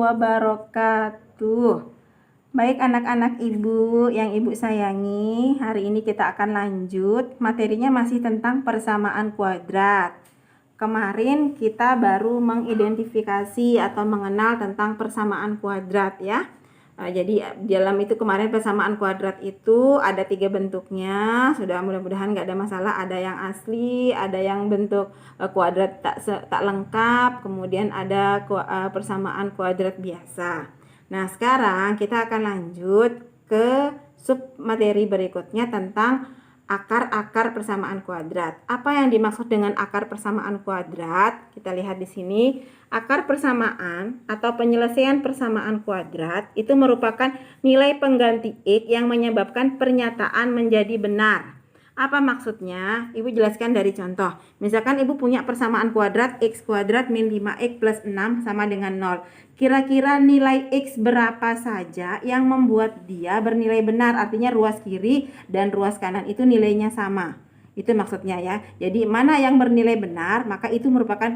wabarakatuh. Baik anak-anak ibu yang ibu sayangi, hari ini kita akan lanjut. Materinya masih tentang persamaan kuadrat. Kemarin kita baru mengidentifikasi atau mengenal tentang persamaan kuadrat ya. Jadi dalam itu kemarin persamaan kuadrat itu ada 3 bentuknya. Sudah mudah-mudahan nggak ada masalah. Ada yang asli, ada yang bentuk kuadrat tak lengkap, kemudian ada persamaan kuadrat biasa. Nah sekarang kita akan lanjut ke sub materi berikutnya tentang akar-akar persamaan kuadrat. Apa yang dimaksud dengan akar persamaan kuadrat? Kita lihat di sini. Akar persamaan atau penyelesaian persamaan kuadrat itu merupakan nilai pengganti X yang menyebabkan pernyataan menjadi benar. Apa maksudnya? Ibu jelaskan dari contoh. Misalkan ibu punya persamaan kuadrat X kuadrat min 5X plus 6 sama dengan 0. Kira-kira nilai X berapa saja yang membuat dia bernilai benar? Artinya ruas kiri dan ruas kanan itu nilainya sama. Itu maksudnya ya. Jadi mana yang bernilai benar, maka itu merupakan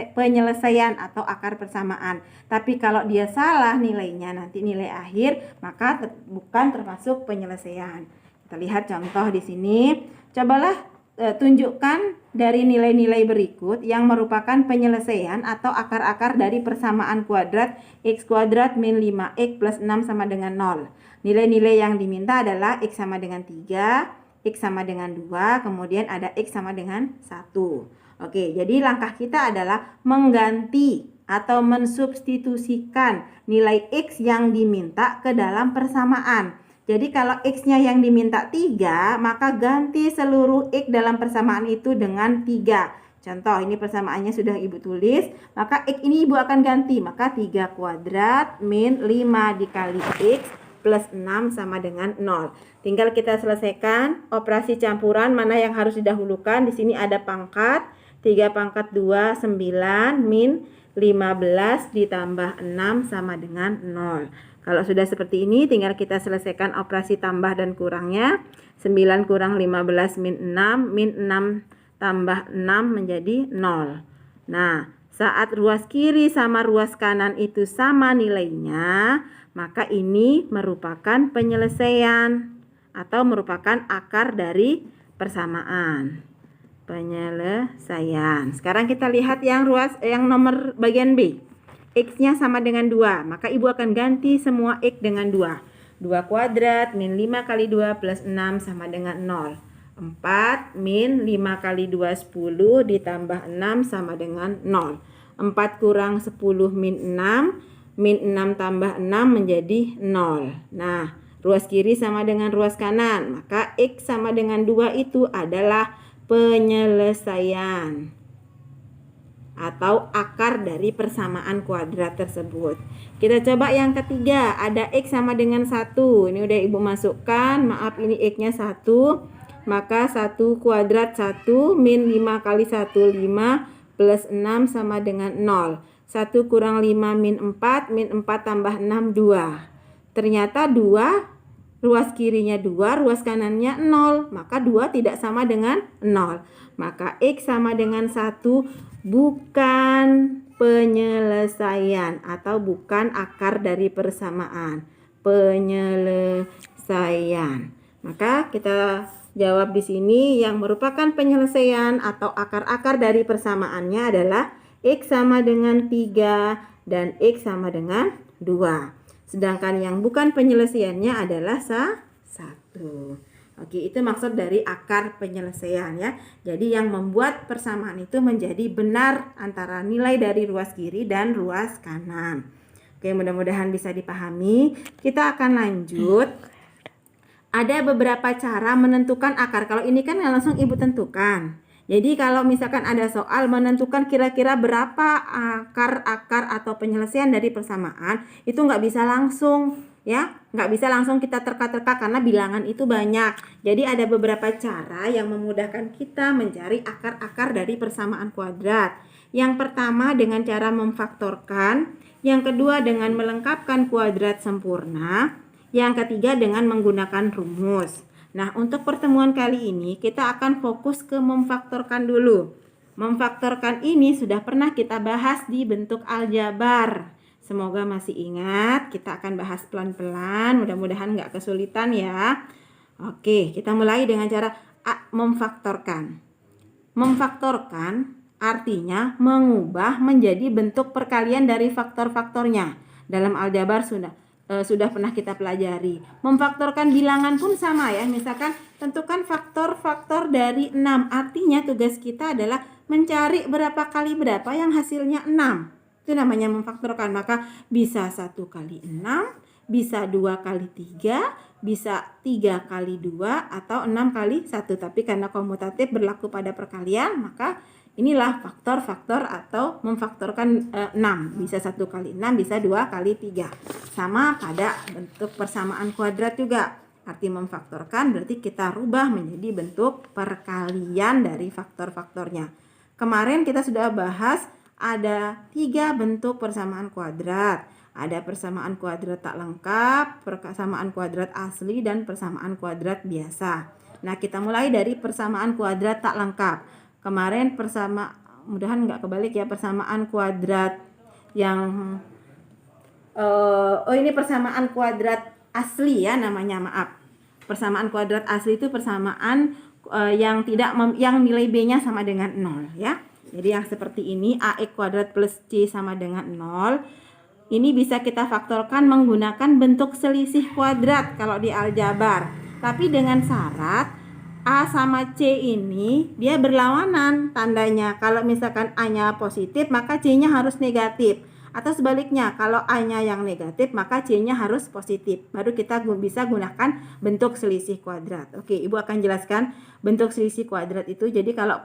penyelesaian atau akar persamaan. Tapi kalau dia salah nilainya, nanti nilai akhir, maka bukan termasuk penyelesaian. Kita lihat contoh di sini. Cobalah tunjukkan dari nilai-nilai berikut yang merupakan penyelesaian atau akar-akar dari persamaan kuadrat X kuadrat min 5X plus 6 sama dengan 0. Nilai-nilai yang diminta adalah X sama dengan 3, X sama dengan 2, kemudian ada X sama dengan 1. Oke, jadi langkah kita adalah mengganti atau mensubstitusikan nilai X yang diminta ke dalam persamaan. Jadi kalau X-nya yang diminta 3, maka ganti seluruh X dalam persamaan itu dengan 3. Contoh, ini persamaannya sudah ibu tulis, maka X ini ibu akan ganti. Maka 3 kuadrat min 5 dikali X plus 6 sama dengan 0. Tinggal kita selesaikan operasi campuran mana yang harus didahulukan. Di sini ada pangkat. 3 pangkat 2, 9 min 15 ditambah 6 sama dengan 0. Kalau sudah seperti ini tinggal kita selesaikan operasi tambah dan kurangnya. 9 kurang 15 min 6. Min 6 tambah 6 menjadi 0. Nah, saat ruas kiri sama ruas kanan itu sama nilainya, maka ini merupakan penyelesaian atau merupakan akar dari persamaan. Penyelesaian. Sekarang kita lihat yang nomor bagian B. X-nya sama dengan 2, maka ibu akan ganti semua X dengan 2. 2 kuadrat min 5 kali 2 plus 6 sama dengan 0. 4 min 5 kali 2 10 ditambah 6 sama dengan 0. 4 kurang 10 min 6. Min 6 tambah 6 menjadi 0. Nah, ruas kiri sama dengan ruas kanan. Maka X sama dengan 2 itu adalah penyelesaian atau akar dari persamaan kuadrat tersebut. Kita coba yang ketiga. Ada X sama dengan 1. Ini udah ibu masukkan. Maaf, ini X-nya 1. Maka 1 kuadrat 1 min 5 kali 1 5 plus 6 sama dengan 0. 1 kurang 5 min 4, min 4 tambah 6, 2. Ternyata 2, ruas kirinya 2, ruas kanannya 0. Maka 2 tidak sama dengan 0. Maka X sama dengan 1 bukan penyelesaian atau bukan akar dari persamaan. Penyelesaian. Maka kita jawab di sini yang merupakan penyelesaian atau akar-akar dari persamaannya adalah X sama dengan 3 dan X sama dengan 2. Sedangkan yang bukan penyelesaiannya adalah 1. Oke, itu maksud dari akar penyelesaian ya. Jadi yang membuat persamaan itu menjadi benar antara nilai dari ruas kiri dan ruas kanan. Oke, mudah-mudahan bisa dipahami. Kita akan lanjut. Ada beberapa cara menentukan akar. Kalau ini kan langsung ibu tentukan. Jadi kalau misalkan ada soal menentukan kira-kira berapa akar-akar atau penyelesaian dari persamaan, itu nggak bisa langsung ya, nggak bisa langsung kita terka-terka karena bilangan itu banyak. Jadi ada beberapa cara yang memudahkan kita mencari akar-akar dari persamaan kuadrat. Yang pertama dengan cara memfaktorkan, yang kedua dengan melengkapkan kuadrat sempurna, yang ketiga dengan menggunakan rumus. Nah, untuk pertemuan kali ini kita akan fokus ke memfaktorkan dulu. Memfaktorkan ini sudah pernah kita bahas di bentuk aljabar. Semoga masih ingat. Kita akan bahas pelan-pelan. Mudah-mudahan nggak kesulitan ya. Oke, kita mulai dengan cara memfaktorkan. Memfaktorkan artinya mengubah menjadi bentuk perkalian dari faktor-faktornya. Dalam aljabar sudah pernah kita pelajari. Memfaktorkan bilangan pun sama ya. Misalkan tentukan faktor-faktor dari 6. Artinya tugas kita adalah mencari berapa kali berapa yang hasilnya 6. Itu namanya memfaktorkan. Maka bisa 1 kali 6, bisa 2 kali 3, bisa 3 kali 2, atau 6 kali 1. Tapi karena komutatif berlaku pada perkalian, maka inilah faktor-faktor atau memfaktorkan 6. Bisa 1 kali 6, bisa 2 kali 3. Sama pada bentuk persamaan kuadrat juga. Arti memfaktorkan berarti kita rubah menjadi bentuk perkalian dari faktor-faktornya. Kemarin kita sudah bahas ada 3 bentuk persamaan kuadrat. Ada persamaan kuadrat tak lengkap, persamaan kuadrat asli, dan persamaan kuadrat biasa. Nah, kita mulai dari persamaan kuadrat tak lengkap. Kemarin mudahan nggak kebalik ya, persamaan kuadrat yang ini persamaan kuadrat asli ya namanya, maaf. Persamaan kuadrat asli itu persamaan yang nilai B-nya sama dengan 0 ya. Jadi yang seperti ini, AX kuadrat plus C sama dengan 0. Ini bisa kita faktorkan menggunakan bentuk selisih kuadrat kalau di aljabar. Tapi dengan syarat A sama C ini dia berlawanan tandanya. Kalau misalkan A-nya positif, maka C-nya harus negatif. Atau sebaliknya, kalau A-nya yang negatif, maka C-nya harus positif. Baru kita bisa gunakan bentuk selisih kuadrat. Oke, Ibu akan jelaskan bentuk selisih kuadrat itu. Jadi kalau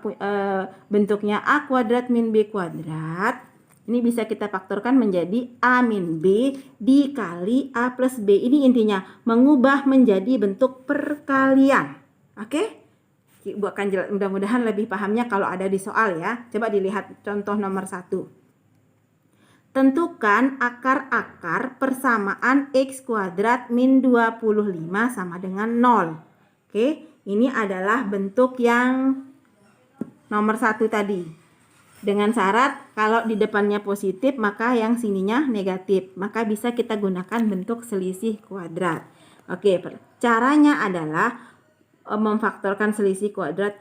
bentuknya A kuadrat min B kuadrat, ini bisa kita faktorkan menjadi A min B dikali A plus B. Ini intinya mengubah menjadi bentuk perkalian. Oke? Ibu akan jelas, mudah-mudahan lebih pahamnya kalau ada di soal ya. Coba dilihat contoh nomor 1. Tentukan akar-akar persamaan X kuadrat min 25 sama dengan 0. Oke, ini adalah bentuk yang nomor 1 tadi. Dengan syarat kalau di depannya positif maka yang sininya negatif. Maka bisa kita gunakan bentuk selisih kuadrat. Oke, caranya adalah memfaktorkan selisih kuadrat.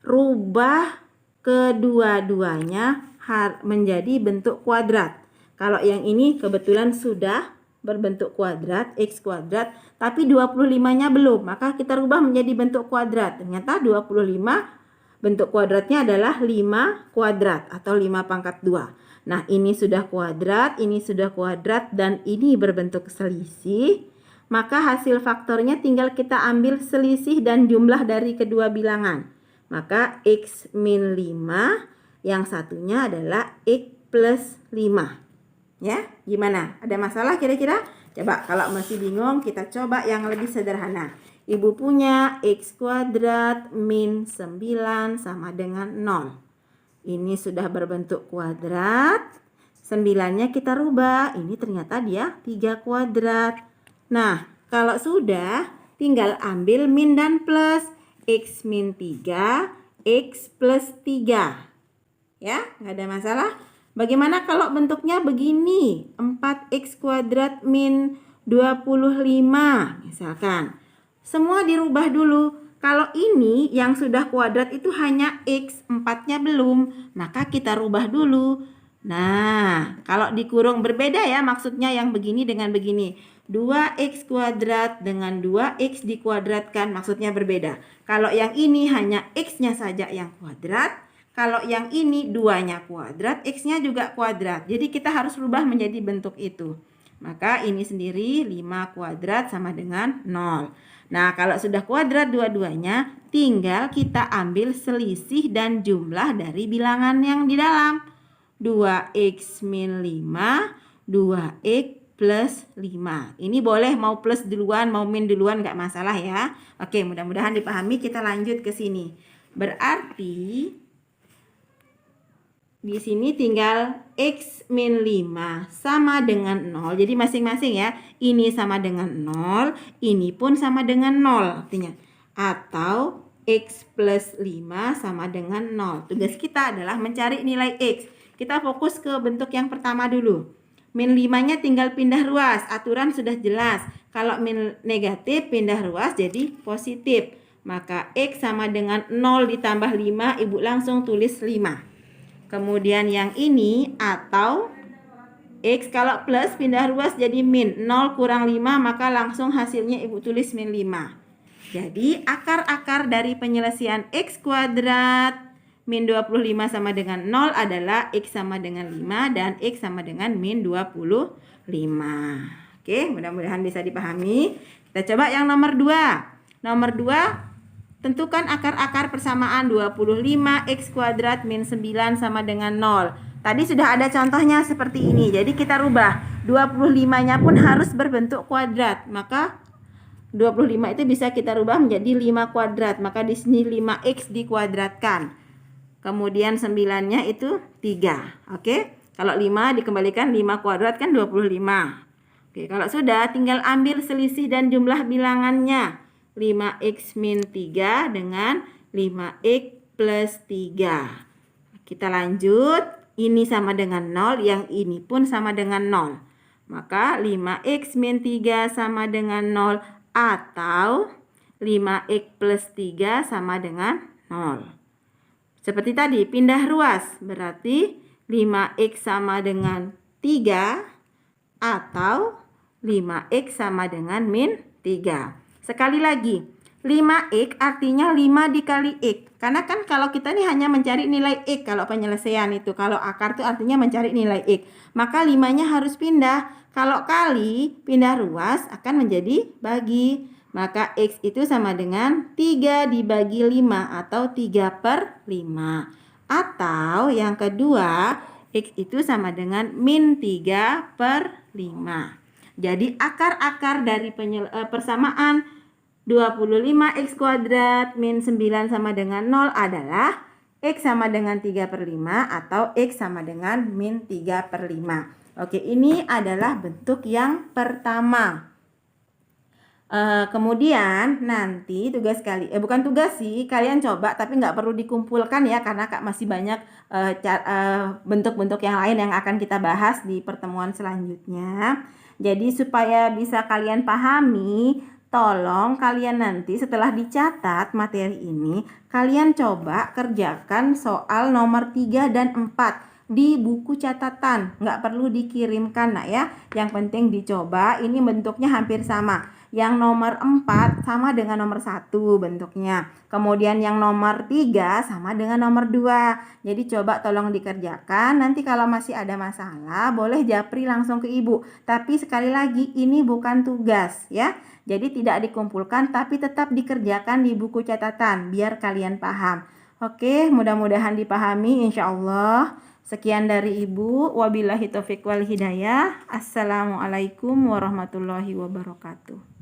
Rubah kedua-duanya menjadi bentuk kuadrat. Kalau yang ini kebetulan sudah berbentuk kuadrat, X kuadrat. Tapi 25-nya belum. Maka kita rubah menjadi bentuk kuadrat. Ternyata 25 bentuk kuadratnya adalah 5 kuadrat atau 5 pangkat 2. Nah, ini sudah kuadrat, ini sudah kuadrat, dan ini berbentuk selisih. Maka hasil faktornya tinggal kita ambil selisih dan jumlah dari kedua bilangan. Maka X min 5, yang satunya adalah X plus 5. Ya, gimana? Ada masalah kira-kira? Coba kalau masih bingung, kita coba yang lebih sederhana. Ibu punya X kuadrat min 9 sama dengan 0. Ini sudah berbentuk kuadrat. 9-nya kita rubah. Ini ternyata dia 3 kuadrat. Nah, kalau sudah, tinggal ambil min dan plus. X min 3, X plus 3. Ya, nggak ada masalah. Bagaimana kalau bentuknya begini? 4X kuadrat min 25 misalkan. Semua dirubah dulu. Kalau ini yang sudah kuadrat itu hanya X, 4-nya belum. Maka kita rubah dulu. Nah, kalau dikurung berbeda ya maksudnya yang begini dengan begini. 2X kuadrat dengan 2X dikuadratkan maksudnya berbeda. Kalau yang ini hanya X-nya saja yang kuadrat. Kalau yang ini 2-nya kuadrat, X-nya juga kuadrat. Jadi kita harus rubah menjadi bentuk itu. Maka ini sendiri 5 kuadrat sama dengan 0. Nah, kalau sudah kuadrat dua-duanya, tinggal kita ambil selisih dan jumlah dari bilangan yang di dalam. 2X min 5, 2X plus 5. Ini boleh mau plus duluan, mau min duluan, nggak masalah ya. Oke, mudah-mudahan dipahami. Kita lanjut ke sini. Berarti di sini tinggal X min 5 sama dengan 0. Jadi masing-masing ya. Ini sama dengan 0. Ini pun sama dengan 0. Artinya. Atau X plus 5 sama dengan 0. Tugas kita adalah mencari nilai X. Kita fokus ke bentuk yang pertama dulu. Min 5-nya tinggal pindah ruas. Aturan sudah jelas. Kalau min negatif pindah ruas jadi positif. Maka X sama dengan 0 ditambah 5, Ibu langsung tulis 5. Kemudian yang ini atau X kalau plus pindah ruas jadi min. 0 kurang 5 maka langsung hasilnya Ibu tulis min 5. Jadi akar-akar dari penyelesaian X kuadrat min 25 sama dengan 0 adalah X sama dengan 5 dan X sama dengan min 25. Oke, mudah-mudahan bisa dipahami. Kita coba yang nomor 2. Nomor 2, tentukan akar-akar persamaan 25 X kuadrat min 9 sama dengan 0. Tadi sudah ada contohnya seperti ini. Jadi kita rubah. 25-nya pun harus berbentuk kuadrat. Maka 25 itu bisa kita rubah menjadi 5 kuadrat. Maka di sini 5X dikuadratkan. Kemudian 9-nya itu 3. Oke. Kalau 5 dikembalikan 5 kuadrat kan 25. Oke, kalau sudah tinggal ambil selisih dan jumlah bilangannya. 5X min 3 dengan 5X plus 3. Kita lanjut. Ini sama dengan 0, yang ini pun sama dengan 0. Maka 5X min 3 sama dengan 0 atau 5X plus 3 sama dengan 0. Seperti tadi, pindah ruas. Berarti 5X sama dengan 3 atau 5X sama dengan min 3. Sekali lagi, 5X artinya 5 dikali X. Karena kan kalau kita ini hanya mencari nilai X kalau penyelesaian itu. Kalau akar itu artinya mencari nilai X. Maka 5-nya harus pindah. Kalau kali pindah ruas akan menjadi bagi. Maka X itu sama dengan 3 dibagi 5 atau 3/5. Atau yang kedua, X itu sama dengan min 3/5. Jadi akar-akar dari persamaan 25X kuadrat min 9 sama dengan 0 adalah X sama dengan 3/5 atau X sama dengan min 3/5. Oke, ini adalah bentuk yang pertama. Kemudian nanti bukan tugas sih, kalian coba tapi nggak perlu dikumpulkan ya, karena masih banyak bentuk-bentuk yang lain yang akan kita bahas di pertemuan selanjutnya. Jadi supaya bisa kalian pahami, tolong kalian nanti setelah dicatat materi ini, kalian coba kerjakan soal nomor 3 dan 4 di buku catatan. Nggak perlu dikirimkan nak ya. Yang penting dicoba, ini bentuknya hampir sama. Yang nomor 4 sama dengan nomor 1 bentuknya. Kemudian yang nomor 3 sama dengan nomor 2. Jadi coba tolong dikerjakan. Nanti kalau masih ada masalah, boleh japri langsung ke ibu. Tapi sekali lagi, ini bukan tugas ya. Jadi tidak dikumpulkan tapi tetap dikerjakan di buku catatan biar kalian paham. Oke, mudah-mudahan dipahami insya Allah. Sekian dari ibu. Wabillahi taufiq wal hidayah. Assalamualaikum warahmatullahi wabarakatuh.